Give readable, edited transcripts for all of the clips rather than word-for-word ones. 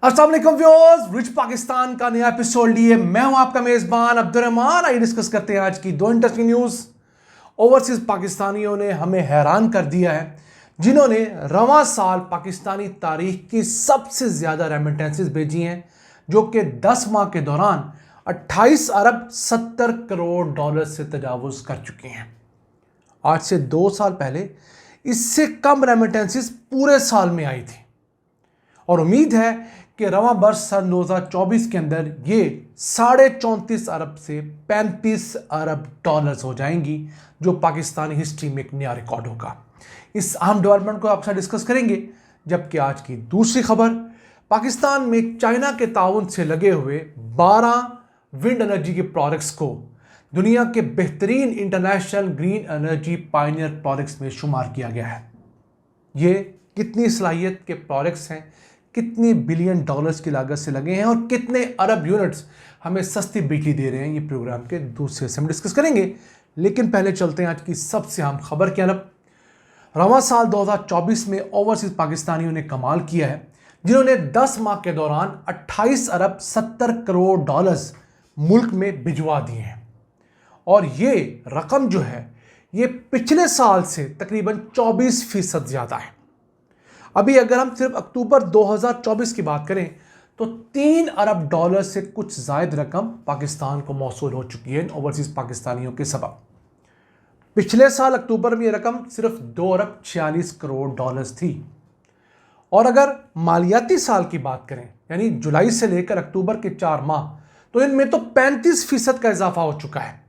अस्सलाम वालेकुम viewers, rich Pakistan का नया एपिसोड लिए मैं हूं आपका मेजबान अब्दुर्रहमान। आइए डिस्कस करते हैं आज की दो इंटरेस्टिंग न्यूज़। ओवरसीज पाकिस्तानियों ने हमें हैरान कर दिया है, जिन्होंने रवां साल पाकिस्तानी तारीख की सबसे ज़्यादा रेमिटेंसेस भेजी हैं, जो कि 10 माह के दौरान 28 अरब 70 करोड़ डॉलर से तजावुज़ कर चुके हैं। आज से 2 साल पहले इससे कम रेमिटेंसेस पूरे साल में आई थी और उम्मीद है कि रवां बर्ष सन 2024 के अंदर ये 34.5 अरब से 35 अरब डॉलर्स हो जाएंगी, जो पाकिस्तानी हिस्ट्री में एक नया रिकॉर्ड होगा। इस अहम डेवलपमेंट को आपसे डिस्कस करेंगे। जबकि आज की दूसरी खबर, पाकिस्तान में चाइना के ताउन से लगे हुए 12 विंड एनर्जी के प्रोजेक्ट्स को दुनिया के बेहतरीन international green energy Pioneer projects में शुमार किया गया है। ये कितनी सलाहियत के प्रोजेक्ट्स हैं, कितने बिलियन डॉलर्स की लागत से लगे हैं और कितने अरब यूनिट्स हमें सस्ती बिजली दे रहे हैं, ये प्रोग्राम के दूसरे हिस्से में डिस्कस करेंगे। लेकिन पहले चलते हैं आज की सबसे अहम खबर की तरफ। रवां साल 2024 में ओवरसीज पाकिस्तानियों ने कमाल किया है, जिन्होंने 10 माह के दौरान 28 अरब 70 करोड़ डॉलर्स मुल्क में भिजवा दिए हैं। और ये रकम जो है, ये पिछले साल से तकरीबन 24% ज़्यादा है। अभी अगर हम सिर्फ अक्टूबर 2024 की बात करें तो 3 अरब डॉलर से कुछ ज़ायद रकम पाकिस्तान को मौसूल हो चुकी है ओवरसीज पाकिस्तानियों के सबब। पिछले साल अक्टूबर में यह रकम सिर्फ 2 अरब 46 करोड़ डॉलर्स थी। और अगर मालियाती साल की बात करें, यानी जुलाई से लेकर अक्टूबर के 4 माह, तो इनमें तो 35% का इजाफा हो चुका है।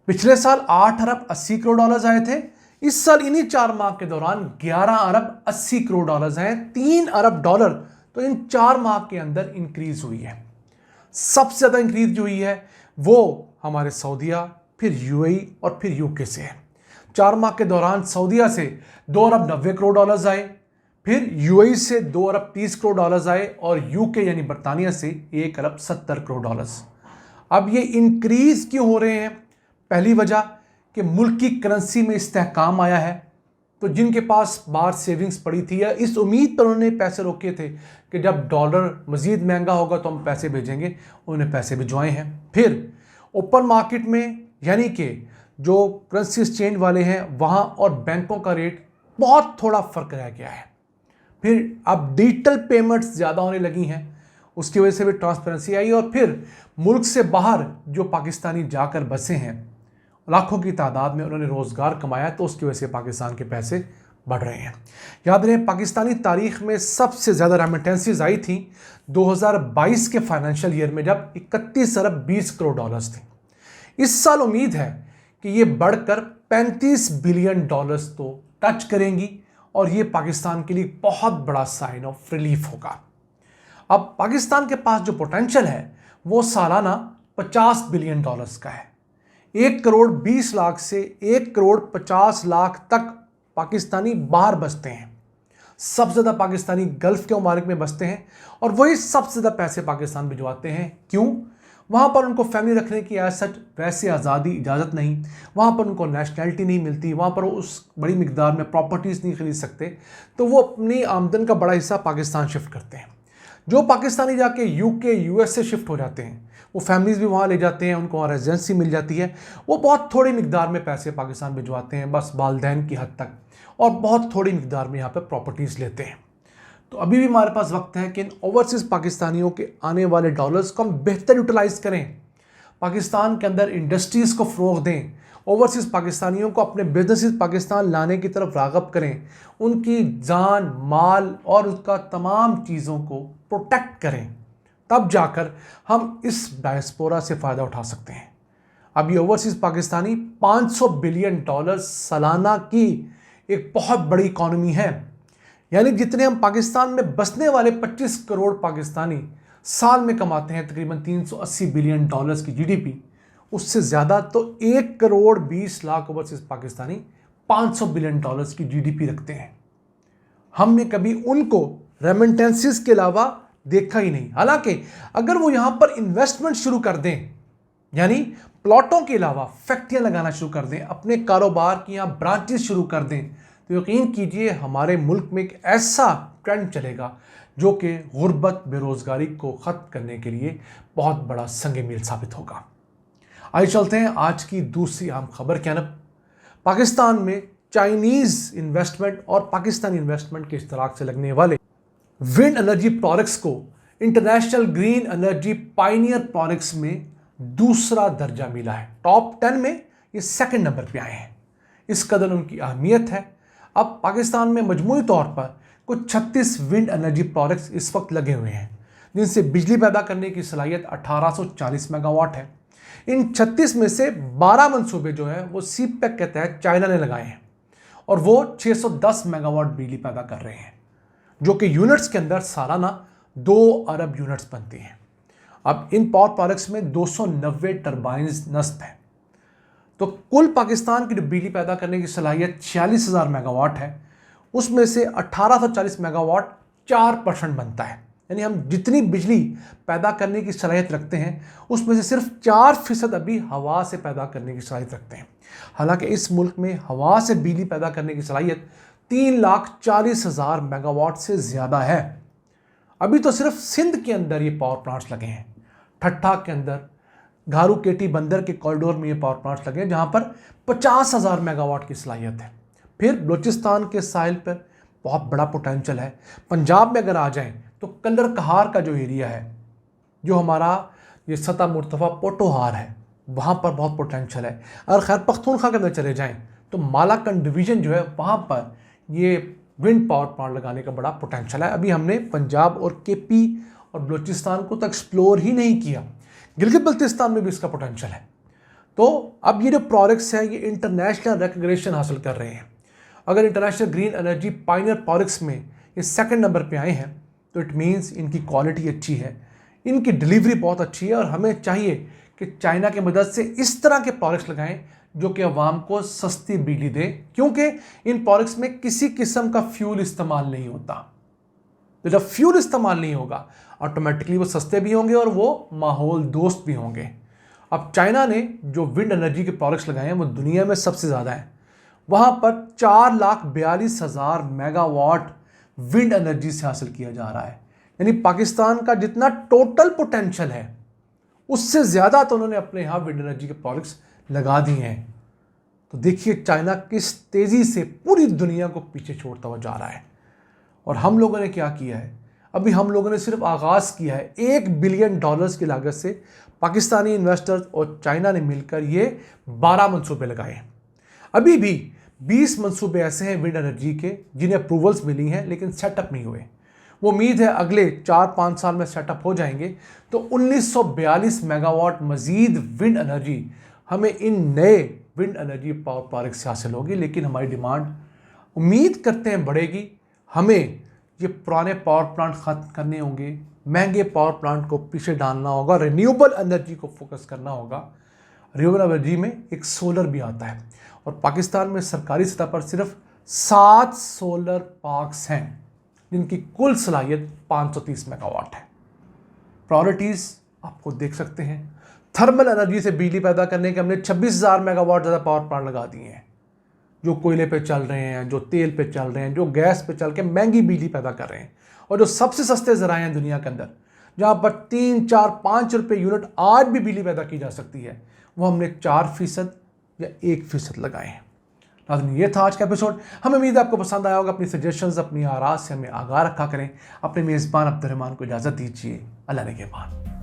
पिछले साल 8 अरब 80 करोड़ डॉलर्स आए थे, इस साल इन्हीं 4 माह के दौरान 11 अरब 80 करोड़ डॉलर्स हैं। 3 अरब डॉलर तो इन 4 माह के अंदर इंक्रीज हुई है। सबसे ज़्यादा इंक्रीज जो हुई है वो हमारे सऊदीया, फिर यूएई और फिर यूके से है। 4 माह के दौरान सऊदीया से 2 अरब 90 करोड़ डॉलर्स आए, फिर यूएई से 2 अरब 30 करोड़ डॉलर्स आए और यूके यानी बरतानिया से 1 अरब 70 करोड़ डॉलर्स। अब ये इंक्रीज क्यों हो रहे हैं? पहली वजह कि मुल्क की करेंसी में इस्तेहकाम आया है, तो जिनके पास बाहर सेविंग्स पड़ी थी या इस उम्मीद पर उन्होंने पैसे रोके थे कि जब डॉलर मज़ीद महंगा होगा तो हम पैसे भेजेंगे, उन्होंने पैसे भिजवाए हैं। फिर ओपन मार्केट में, यानी कि जो करेंसी एक्सचेंज वाले हैं वहाँ और बैंकों का रेट बहुत थोड़ा फ़र्क रह गया है। फिर अब डिजिटल पेमेंट्स ज़्यादा होने लगी हैं, उसकी वजह से भी ट्रांसपेरेंसी आई। और फिर मुल्क से बाहर जो पाकिस्तानी जाकर बसे हैं, लाखों की तादाद में उन्होंने रोज़गार कमाया, तो उसकी वजह से पाकिस्तान के पैसे बढ़ रहे हैं। याद रहे, पाकिस्तानी तारीख में सबसे ज़्यादा रेमिटेंसेस आई थी 2022 के फाइनेंशियल ईयर में, जब 31 अरब 20 करोड़ डॉलर्स थे। इस साल उम्मीद है कि ये बढ़कर 35 बिलियन डॉलर्स तो टच करेंगी और ये पाकिस्तान के लिए बहुत बड़ा साइन ऑफ रिलीफ होगा। अब पाकिस्तान के पास जो पोटेंशियल है वो सालाना 50 बिलियन डॉलर्स का है। 1 करोड़ 20 लाख से 1 करोड़ 50 लाख तक पाकिस्तानी बाहर बसते हैं। सबसे ज़्यादा पाकिस्तानी गल्फ के ममालिक में बसते हैं और वही सबसे ज़्यादा पैसे पाकिस्तान भिजवाते हैं। क्यों? वहाँ पर उनको फैमिली रखने की एज सच वैसे आज़ादी इजाज़त नहीं, वहाँ पर उनको नेशनैलिटी नहीं मिलती, वहाँ पर उस बड़ी मिकदार में प्रॉपर्टीज़ नहीं खरीद सकते, तो वो अपनी आमदन का बड़ा हिस्सा पाकिस्तान शिफ्ट करते हैं। जो पाकिस्तानी जाके यूके यूएस से शिफ्ट हो जाते हैं, वो फैमिलीज़ भी वहाँ ले जाते हैं, उनको वहाँ रेजिडेंसी मिल जाती है, वो बहुत थोड़ी मिकदार में पैसे पाकिस्तान भिजवाते हैं, बस वालदैन की हद तक, और बहुत थोड़ी मिकदार में यहाँ पे प्रॉपर्टीज़ लेते हैं। तो अभी भी हमारे पास वक्त है कि इन ओवरसीज़ पाकिस्तानियों के आने वाले डॉलर्स को हम बेहतर यूटिलाइज़ करें, पाकिस्तान के अंदर इंडस्ट्रीज़ को फ़रोग़ दें, ओवरसीज़ पाकिस्तानियों को अपने बिजनेसेस पाकिस्तान लाने की तरफ राग़ब करें, उनकी जान माल और उसका तमाम चीज़ों को प्रोटेक्ट करें, तब जाकर हम इस डायस्पोरा से फ़ायदा उठा सकते हैं। अब ये ओवरसीज़ पाकिस्तानी 500 बिलियन डॉलर सालाना की एक बहुत बड़ी इकॉनमी है, यानी जितने हम पाकिस्तान में बसने वाले 25 करोड़ पाकिस्तानी साल में कमाते हैं तकरीबन 380 बिलियन डॉलर्स की जीडीपी, उससे ज़्यादा तो 1 crore 20 lakh overseas Pakistani 500 billion dollars की जीडीपी रखते हैं। हमने कभी उनको रेमिटेंसेस के अलावा देखा ही नहीं। हालांकि अगर वो यहाँ पर इन्वेस्टमेंट शुरू कर दें, यानी प्लॉटों के अलावा फैक्ट्रियाँ लगाना शुरू कर दें, अपने कारोबार की यहाँ ब्रांचेस शुरू कर दें, तो यकीन कीजिए हमारे मुल्क में एक ऐसा ट्रेंड चलेगा जो कि गुर्बत बेरोज़गारी को ख़त्म करने के लिए बहुत बड़ा संग मील साबित होगा। आइए चलते हैं आज की दूसरी अहम खबर की तरफ। पाकिस्तान में चाइनीज़ इन्वेस्टमेंट और पाकिस्तानी इन्वेस्टमेंट के इश्तराक से लगने वाले विंड एनर्जी प्रोजेक्ट्स को international green energy Pioneer projects में दूसरा दर्जा मिला है। टॉप 10 में ये सेकंड नंबर पे आए हैं। इस कदर उनकी अहमियत है। अब पाकिस्तान में मजमूई तौर पर कुछ 36 विंड एनर्जी प्रोजेक्ट्स इस वक्त लगे हुए हैं, जिनसे बिजली पैदा करने की सलाहियत 1840 मेगावाट है। इन 36 में से 12 मंसूबे जो है वो सीपेक के तहत चाइना ने लगाए हैं और वो 610 मेगावाट बिजली पैदा कर रहे हैं, जो कि यूनिट्स के अंदर सालाना 2 अरब यूनिट्स बनती हैं। अब इन पावर प्रोजेक्ट्स में 290 टर्बाइन्स नस्ब हैं। तो कुल पाकिस्तान की जो बिजली पैदा करने की सलाहियत 46,000 मेगावाट है, उसमें से 1840 मेगावाट 4% बनता है। यानी हम जितनी बिजली पैदा करने की सलाहियत रखते हैं उसमें से सिर्फ 4% अभी हवा से पैदा करने की सलाहियत रखते हैं। हालांकि इस मुल्क में हवा से बिजली पैदा करने की सलाहियत 3,40,000 मेगावाट से ज़्यादा है। अभी तो सिर्फ सिंध के अंदर ये पावर प्लांट्स लगे हैं। ठट्ठा के अंदर घारू केटी बंदर के कॉरिडोर में ये पावर प्लांट्स लगे हैं, जहाँ पर 50,000 मेगावाट की सलाहियत है। फिर बलूचिस्तान के साहिल पर बहुत बड़ा पोटेंशल है। पंजाब में अगर आ जाएं तो कल्लर कहार का जो एरिया है, जो हमारा ये सता मुर्तफ़ा पोटोहार है, वहाँ पर बहुत पोटेंशल है। अगर खैर पख्तूनख्वा के अंदर चले जाएं तो मालाकंड डिवीज़न जो है वहाँ पर ये विंड पावर प्लांट लगाने का बड़ा पोटेंशल है। अभी हमने पंजाब और केपी और बलूचिस्तान को तो एक्सप्लोर ही नहीं किया। गिलगित बल्तिस्तान में भी इसका पोटेंशल है। तो अब ये जो प्रोजेक्ट्स हैं ये इंटरनेशनल रिकग्निशन हासिल कर रहे हैं। अगर international green energy Pioneer projects में ये सेकंड नंबर पे आए हैं तो इट मीन्स इनकी क्वालिटी अच्छी है, इनकी डिलीवरी बहुत अच्छी है और हमें चाहिए कि चाइना की मदद से इस तरह के प्रोजेक्ट्स लगाएं जो कि अवाम को सस्ती बिजली दें, क्योंकि इन प्रोजेक्ट्स में किसी किस्म का फ्यूल इस्तेमाल नहीं होता। तो जब फ्यूल इस्तेमाल नहीं होगा ऑटोमेटिकली वो सस्ते भी होंगे और वो माहौल दोस्त भी होंगे। अब चाइना ने जो विंड एनर्जी के प्रोजेक्ट्स लगाए हैं वो दुनिया में सबसे ज़्यादा हैं। वहाँ पर 4,42,000 मेगावाट विंड एनर्जी से हासिल किया जा रहा है। यानी पाकिस्तान का जितना टोटल पोटेंशियल है उससे ज़्यादा तो उन्होंने अपने यहाँ विंड एनर्जी के प्रोजेक्ट्स लगा दिए हैं। तो देखिए चाइना किस तेज़ी से पूरी दुनिया को पीछे छोड़ता हुआ जा रहा है। और हम लोगों ने क्या किया है, अभी हम लोगों ने सिर्फ आगाज़ किया है। $1 बिलियन की लागत से पाकिस्तानी इन्वेस्टर्स और चाइना ने मिलकर ये 12 मंसूबे लगाए हैं। अभी भी 20 मंसूबे ऐसे हैं विंड एनर्जी के जिन्हें अप्रूवल्स मिली हैं लेकिन सेटअप नहीं हुए। वो उम्मीद है अगले 4-5 साल में सेटअप हो जाएंगे तो 1942 मेगावाट मज़ीद विंड एनर्जी हमें इन नए विंड एनर्जी पावर प्रोजेक्ट से हासिल होगी। लेकिन हमारी डिमांड उम्मीद करते हैं बढ़ेगी। हमें ये पुराने पावर प्लांट ख़त्म करने होंगे, महंगे पावर प्लांट को पीछे डालना होगा, रिन्यूएबल एनर्जी को फोकस करना होगा। रिन्यूएबल एनर्जी में एक सोलर भी आता है और पाकिस्तान में सरकारी सतह पर सिर्फ 7 सोलर पार्क्स हैं जिनकी कुल सलाहियत 530 मेगावाट है। प्रायोरिटीज़ आपको देख सकते हैं। थर्मल एनर्जी से बिजली पैदा करने के हमने 26,000 मेगावाट ज़्यादा पावर प्लांट लगा दिए हैं, जो कोयले पे चल रहे हैं, जो तेल पे चल रहे हैं, जो गैस पे चल के महंगी बिजली पैदा कर रहे हैं। और जो सबसे सस्ते ज़राए हैं दुनिया के अंदर, जहाँ पर 3, 4, 5 रुपये यूनिट आज भी बिजली पैदा की जा सकती है, वो हमने 4% या 1% लगाए हैं। नाज़रीन, ये था आज का एपिसोड। हमें उम्मीद है आपको पसंद आया होगा। अपनी सजेशंस, अपनी आराज़ से हमें आगाह रखा करें। अपने मेज़बान अब्दुर्रहमान को इजाज़त दीजिए। अल्लाह ने के बाद।